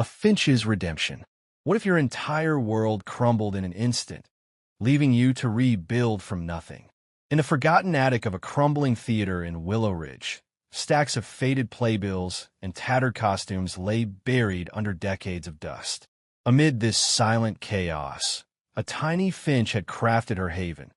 A Finch's Redemption. What if your entire world crumbled in an instant, leaving you to rebuild from nothing? In the forgotten attic of a crumbling theater in Willow Ridge, stacks of faded playbills and tattered costumes lay buried under decades of dust. Amid this silent chaos, a tiny finch had crafted her haven,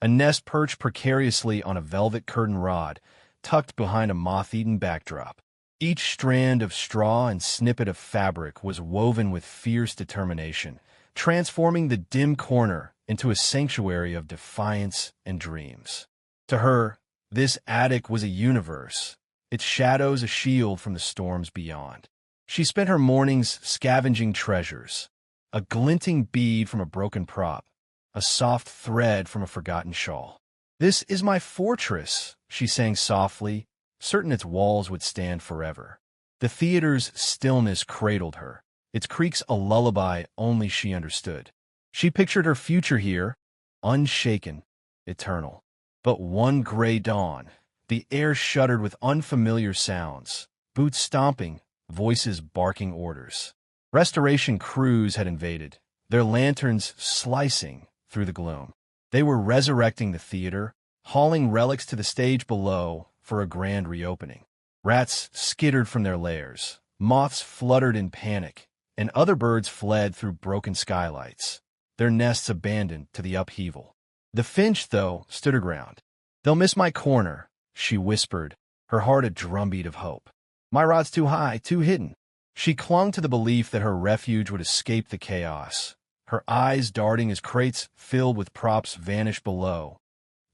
a nest perched precariously on a velvet curtain rod, tucked behind a moth-eaten backdrop. Each strand of straw and snippet of fabric was woven with fierce determination, transforming the dim corner into a sanctuary of defiance and dreams. To her, this attic was a universe, its shadows a shield from the storms beyond. She spent her mornings scavenging treasures, a glinting bead from a broken prop, a soft thread from a forgotten shawl. "This is my fortress," she sang softly, certain its walls would stand forever. The theater's stillness cradled her, its creaks a lullaby only she understood. She pictured her future here, unshaken, eternal. But one gray dawn, the air shuddered with unfamiliar sounds, boots stomping, voices barking orders. Restoration crews had invaded, their lanterns slicing through the gloom. They were resurrecting the theater, hauling relics to the stage below for a grand reopening. Rats skittered from their lairs, moths fluttered in panic, and other birds fled through broken skylights, their nests abandoned to the upheaval. The finch, though, stood her ground. "They'll miss my corner," she whispered, her heart a drumbeat of hope. "My rod's too high, too hidden." She clung to the belief that her refuge would escape the chaos, her eyes darting as crates filled with props vanished below.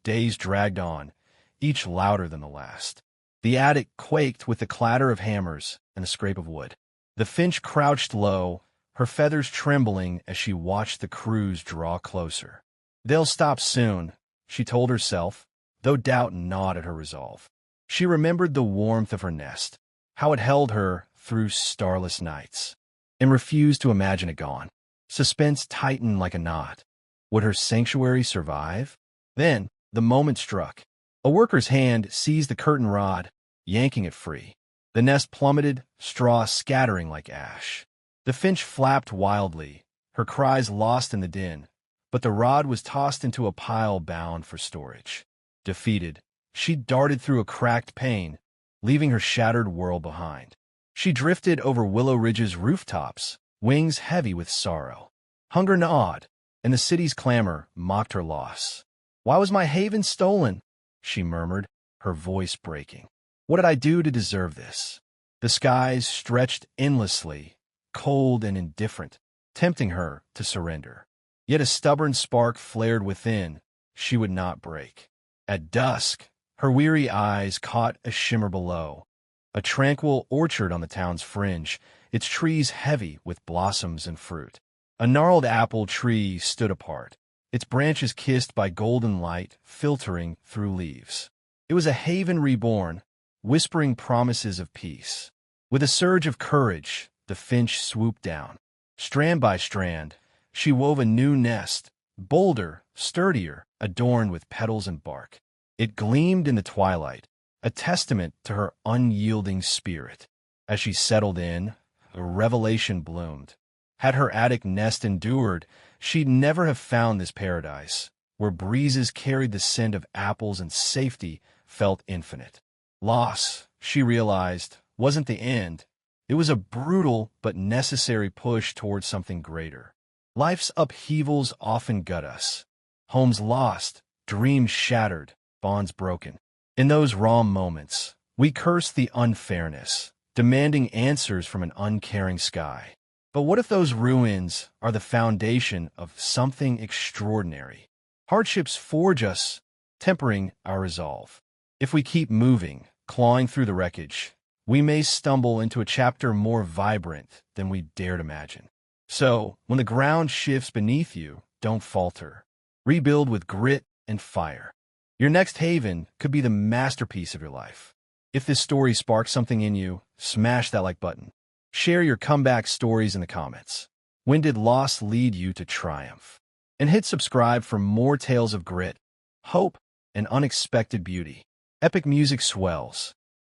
Days dragged on, each louder than the last. The attic quaked with the clatter of hammers and the scrape of wood. The finch crouched low, her feathers trembling as she watched the crews draw closer. "They'll stop soon," she told herself, though doubt gnawed at her resolve. She remembered the warmth of her nest, how it held her through starless nights, and refused to imagine it gone. Suspense tightened like a knot. Would her sanctuary survive? Then the moment struck. A worker's hand seized the curtain rod, yanking it free. The nest plummeted, straw scattering like ash. The finch flapped wildly, her cries lost in the din, but the rod was tossed into a pile bound for storage. Defeated, she darted through a cracked pane, leaving her shattered world behind. She drifted over Willow Ridge's rooftops, wings heavy with sorrow. Hunger gnawed, and the city's clamor mocked her loss. "Why was my haven stolen?" she murmured, her voice breaking. "What did I do to deserve this?" The skies stretched endlessly, cold and indifferent, tempting her to surrender. Yet a stubborn spark flared within, she would not break. At dusk, her weary eyes caught a shimmer below, a tranquil orchard on the town's fringe, its trees heavy with blossoms and fruit. A gnarled apple tree stood apart, its branches kissed by golden light filtering through leaves. It was a haven reborn, whispering promises of peace. With a surge of courage, the finch swooped down. Strand by strand, she wove a new nest, bolder, sturdier, adorned with petals and bark. It gleamed in the twilight, a testament to her unyielding spirit. As she settled in, a revelation bloomed. Had her attic nest endured, she'd never have found this paradise, where breezes carried the scent of apples and safety felt infinite. Loss, she realized, wasn't the end. It was a brutal but necessary push towards something greater. Life's upheavals often gut us. Homes lost, dreams shattered, bonds broken. In those raw moments, we curse the unfairness, demanding answers from an uncaring sky. But what if those ruins are the foundation of something extraordinary? Hardships forge us, tempering our resolve. If we keep moving, clawing through the wreckage, we may stumble into a chapter more vibrant than we dared imagine. So, when the ground shifts beneath you, don't falter. Rebuild with grit and fire. Your next haven could be the masterpiece of your life. If this story sparks something in you, smash that like button. Share your comeback stories in the comments. When did loss lead you to triumph? And hit subscribe for more tales of grit, hope, and unexpected beauty. Epic music swells,